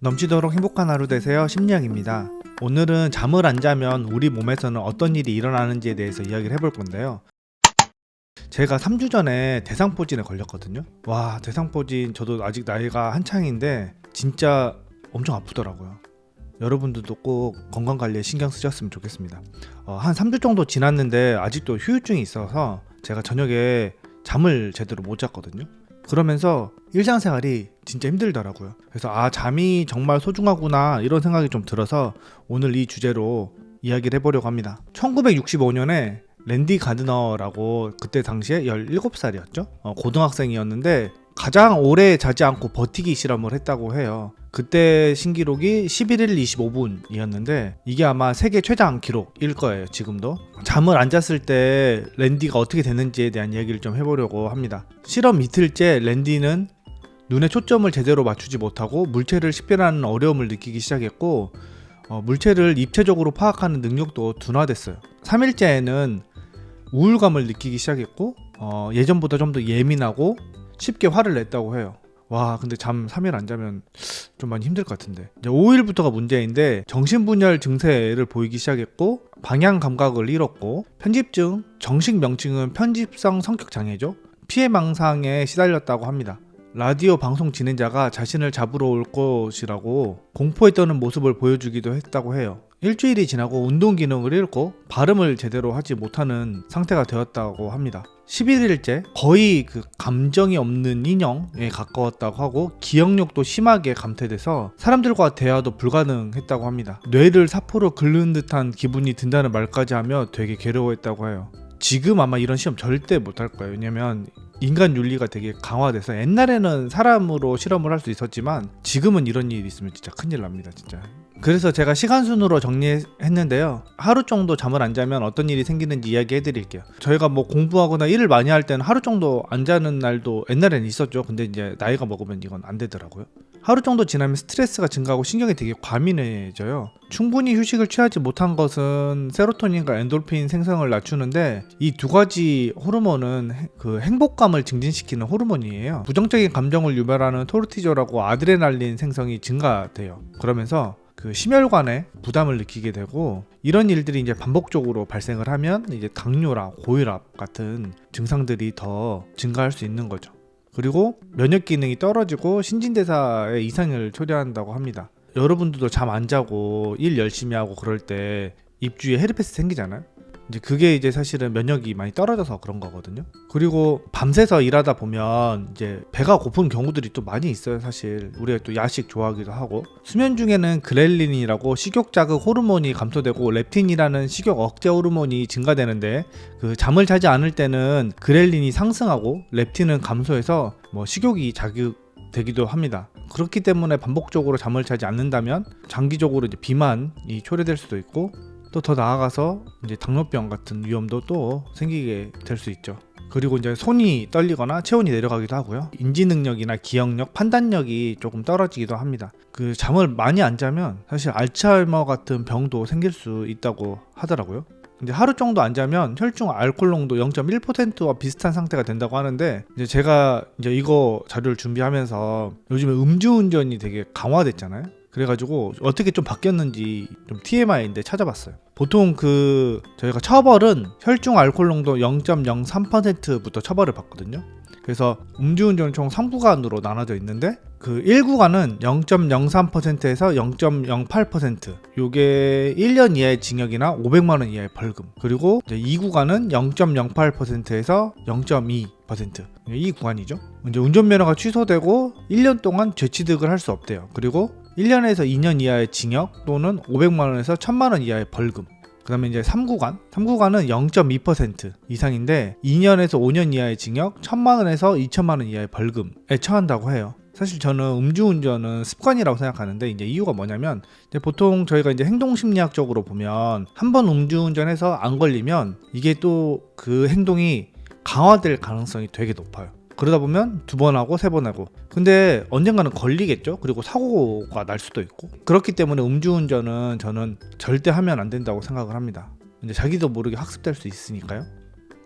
넘치도록 행복한 하루 되세요. 심리학입니다. 오늘은 잠을 안 자면 우리 몸에서는 어떤 일이 일어나는지에 대해서 이야기를 해볼 건데요. 제가 3주 전에 대상포진에 걸렸거든요. 와, 대상포진 저도 아직 나이가 한창인데 진짜 엄청 아프더라고요. 여러분들도 꼭 건강관리에 신경 쓰셨으면 좋겠습니다. 한 3주 정도 지났는데 아직도 후유증이 있어서 제가 저녁에 잠을 제대로 못 잤거든요. 그러면서 일상생활이 진짜 힘들더라고요. 그래서 잠이 정말 소중하구나 이런 생각이 좀 들어서 오늘 이 주제로 이야기를 해보려고 합니다. 1965년에 랜디 가드너라고 그때 당시에 17살이었죠. 고등학생이었는데 가장 오래 자지 않고 버티기 실험을 했다고 해요. 그때 신기록이 11일 25분이었는데 이게 아마 세계 최장 기록일 거예요. 지금도 잠을 안 잤을 때 랜디가 어떻게 됐는지에 대한 이야기를 좀 해보려고 합니다. 실험 이틀째 랜디는 눈에 초점을 제대로 맞추지 못하고 물체를 식별하는 어려움을 느끼기 시작했고 물체를 입체적으로 파악하는 능력도 둔화됐어요. 3일째에는 우울감을 느끼기 시작했고 예전보다 좀 더 예민하고 쉽게 화를 냈다고 해요. 와, 근데 잠 3일 안 자면 좀 많이 힘들 것 같은데. 이제 5일부터가 문제인데 정신분열 증세를 보이기 시작했고 방향 감각을 잃었고 편집증, 정식 명칭은 편집성 성격 장애죠. 피해망상에 시달렸다고 합니다. 라디오 방송 진행자가 자신을 잡으러 올 것이라고 공포에 떠는 모습을 보여주기도 했다고 해요. 일주일이 지나고 운동 기능을 잃고 발음을 제대로 하지 못하는 상태가 되었다고 합니다. 11일째 거의 감정이 없는 인형에 가까웠다고 하고 기억력도 심하게 감퇴돼서 사람들과 대화도 불가능했다고 합니다. 뇌를 사포로 긁는 듯한 기분이 든다는 말까지 하며 되게 괴로워했다고 해요. 지금 아마 이런 시험 절대 못할 거예요. 왜냐면 인간 윤리가 되게 강화돼서 옛날에는 사람으로 실험을 할 수 있었지만 지금은 이런 일이 있으면 진짜 큰일 납니다. 진짜. 그래서 제가 시간순으로 정리했는데요. 하루 정도 잠을 안 자면 어떤 일이 생기는지 이야기해 드릴게요. 저희가 뭐 공부하거나 일을 많이 할 때는 하루 정도 안 자는 날도 옛날에는 있었죠. 근데 이제 나이가 먹으면 이건 안 되더라고요. 하루 정도 지나면 스트레스가 증가하고 신경이 되게 과민해져요. 충분히 휴식을 취하지 못한 것은 세로토닌과 엔돌핀 생성을 낮추는데 이 두 가지 호르몬은 행복감을 증진시키는 호르몬이에요. 부정적인 감정을 유발하는 토르티졸하고 아드레날린 생성이 증가돼요. 그러면서 심혈관에 부담을 느끼게 되고 이런 일들이 이제 반복적으로 발생을 하면 이제 당뇨랑 고혈압 같은 증상들이 더 증가할 수 있는 거죠. 그리고 면역 기능이 떨어지고 신진대사에 이상을 초래한다고 합니다. 여러분들도 잠 안 자고 일 열심히 하고 그럴 때 입주위에 헤르페스 생기잖아요. 이제 그게 이제 사실은 면역이 많이 떨어져서 그런 거거든요. 그리고 밤새서 일하다 보면 이제 배가 고픈 경우들이 또 많이 있어요. 사실 우리가 또 야식 좋아하기도 하고 수면 중에는 그렐린이라고 식욕 자극 호르몬이 감소되고 렙틴이라는 식욕 억제 호르몬이 증가되는데 잠을 자지 않을 때는 그렐린이 상승하고 렙틴은 감소해서 식욕이 자극되기도 합니다. 그렇기 때문에 반복적으로 잠을 자지 않는다면 장기적으로 이제 비만이 초래될 수도 있고 또 더 나아가서 이제 당뇨병 같은 위험도 또 생기게 될 수 있죠. 그리고 이제 손이 떨리거나 체온이 내려가기도 하고요. 인지 능력이나 기억력, 판단력이 조금 떨어지기도 합니다. 잠을 많이 안 자면 사실 알츠하이머 같은 병도 생길 수 있다고 하더라고요. 근데 하루 정도 안 자면 혈중 알코올 농도 0.1%와 비슷한 상태가 된다고 하는데 이제 제가 이제 이거 자료를 준비하면서 요즘에 음주운전이 되게 강화됐잖아요. 그래가지고 어떻게 좀 바뀌었는지 좀 TMI인데 찾아봤어요. 보통 저희가 처벌은 혈중 알코올 농도 0.03%부터 처벌을 받거든요. 그래서 음주운전 총 3구간으로 나눠져 있는데 1구간은 0.03%에서 0.08%, 요게 1년 이하의 징역이나 500만 원 이하의 벌금. 그리고 이제 2구간은 0.08%에서 0.2%, 이 구간이죠. 이제 운전면허가 취소되고 1년 동안 죄취득을 할 수 없대요. 그리고 1년에서 2년 이하의 징역 또는 500만 원에서 1000만 원 이하의 벌금. 그 다음에 이제 3구간은 0.2% 이상인데 2년에서 5년 이하의 징역, 1000만 원에서 2000만 원 이하의 벌금에 처한다고 해요. 사실 저는 음주운전은 습관이라고 생각하는데 이제 이유가 뭐냐면 이제 보통 저희가 이제 행동심리학적으로 보면 한번 음주운전해서 안 걸리면 이게 또 그 행동이 강화될 가능성이 되게 높아요. 그러다 보면 2번 하고 3번 하고 근데 언젠가는 걸리겠죠. 그리고 사고가 날 수도 있고 그렇기 때문에 음주운전은 저는 절대 하면 안 된다고 생각을 합니다. 이제 자기도 모르게 학습될 수 있으니까요.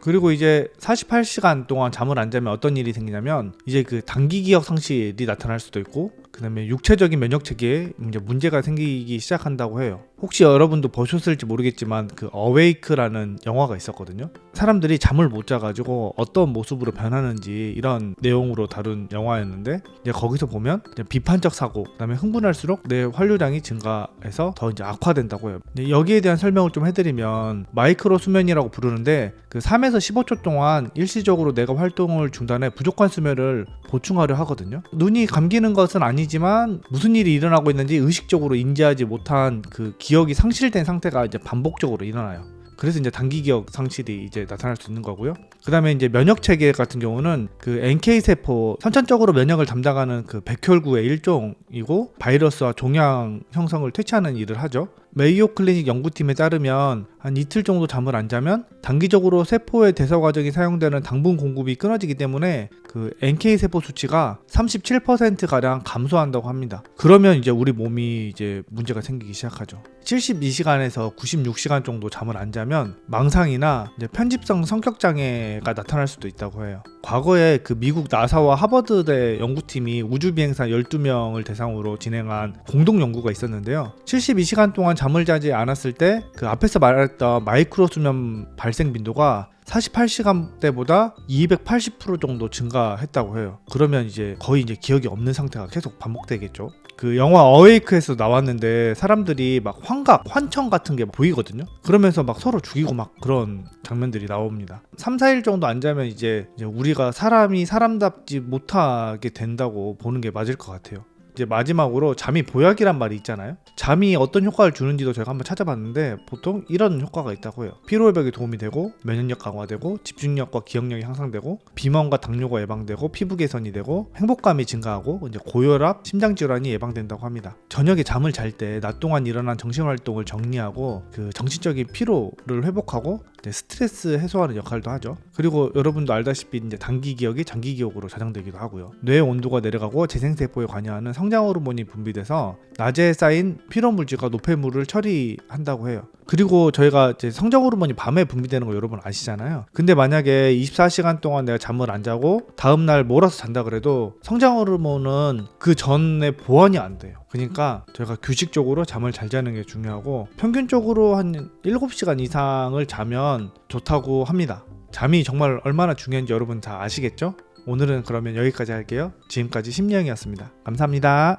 그리고 이제 48시간 동안 잠을 안 자면 어떤 일이 생기냐면 이제 단기 기억 상실이 나타날 수도 있고 그다음에 육체적인 면역 체계에 이제 문제가 생기기 시작한다고 해요. 혹시 여러분도 보셨을지 모르겠지만 그 어웨이크라는 영화가 있었거든요. 사람들이 잠을 못 자가지고 어떤 모습으로 변하는지 이런 내용으로 다룬 영화였는데, 이제 거기서 보면 이제 비판적 사고, 그다음에 흥분할수록 뇌 활류량이 증가해서 더 이제 악화된다고 해요. 여기에 대한 설명을 좀 해드리면, 마이크로 수면이라고 부르는데 그 3에서 15초 동안 일시적으로 뇌가 활동을 중단해 부족한 수면을 보충하려 하거든요. 눈이 감기는 것은 아니지만 무슨 일이 일어나고 있는지 의식적으로 인지하지 못한 그 기억이 상실된 상태가 이제 반복적으로 일어나요. 그래서 이제 단기 기억 상실이 이제 나타날 수 있는 거고요. 그다음에 이제 면역 체계 같은 경우는 그 NK 세포, 선천적으로 면역을 담당하는 그 백혈구의 일종이고 바이러스와 종양 형성을 퇴치하는 일을 하죠. 메이오 클리닉 연구팀에 따르면 한 이틀 정도 잠을 안 자면 단기적으로 세포의 대사 과정이 사용되는 당분 공급이 끊어지기 때문에 그 NK 세포 수치가 37% 가량 감소한다고 합니다. 그러면 이제 우리 몸이 이제 문제가 생기기 시작하죠. 72시간에서 96시간 정도 잠을 안 자면 망상이나 이제 편집성 성격 장애가 나타날 수도 있다고 해요. 과거에 그 미국 나사와 하버드대 연구팀이 우주 비행사 12명을 대상으로 진행한 공동 연구가 있었는데요. 72시간 동안 잠을 자지 않았을 때 그 앞에서 말했던 마이크로 수면 발생 빈도가 48시간 때보다 280% 정도 증가했다고 해요. 그러면 이제 거의 이제 기억이 없는 상태가 계속 반복되겠죠. 그 영화 어웨이크에서 나왔는데 사람들이 막 환각, 환청 같은 게 보이거든요. 그러면서 막 서로 죽이고 막 그런 장면들이 나옵니다. 3, 4일 정도 안 자면 이제 우리가 사람이 사람답지 못하게 된다고 보는 게 맞을 것 같아요. 이제 마지막으로 잠이 보약이란 말이 있잖아요. 잠이 어떤 효과를 주는지도 제가 한번 찾아봤는데 보통 이런 효과가 있다고 해요. 피로회복에 도움이 되고, 면역력 강화되고, 집중력과 기억력이 향상되고, 비만과 당뇨가 예방되고, 피부 개선이 되고, 행복감이 증가하고, 이제 고혈압, 심장 질환이 예방된다고 합니다. 저녁에 잠을 잘 때 낮 동안 일어난 정신 활동을 정리하고 그 정신적인 피로를 회복하고 스트레스 해소하는 역할도 하죠. 그리고 여러분도 알다시피 이제 단기 기억이 장기 기억으로 저장되기도 하고요. 뇌의 온도가 내려가고 재생세포에 관여하는 성장 호르몬이 분비돼서 낮에 쌓인 피로 물질과 노폐물을 처리한다고 해요. 그리고 저희가 이제 성장 호르몬이 밤에 분비되는 거 여러분 아시잖아요. 근데 만약에 24시간 동안 내가 잠을 안 자고 다음날 몰아서 잔다 그래도 성장 호르몬은 그 전에 보완이 안 돼요. 그러니까 저희가 규칙적으로 잠을 잘 자는 게 중요하고, 평균적으로 한 7시간 이상을 자면 좋다고 합니다. 잠이 정말 얼마나 중요한지 여러분 다 아시겠죠? 오늘은 그러면 여기까지 할게요. 지금까지 심리형이었습니다. 감사합니다.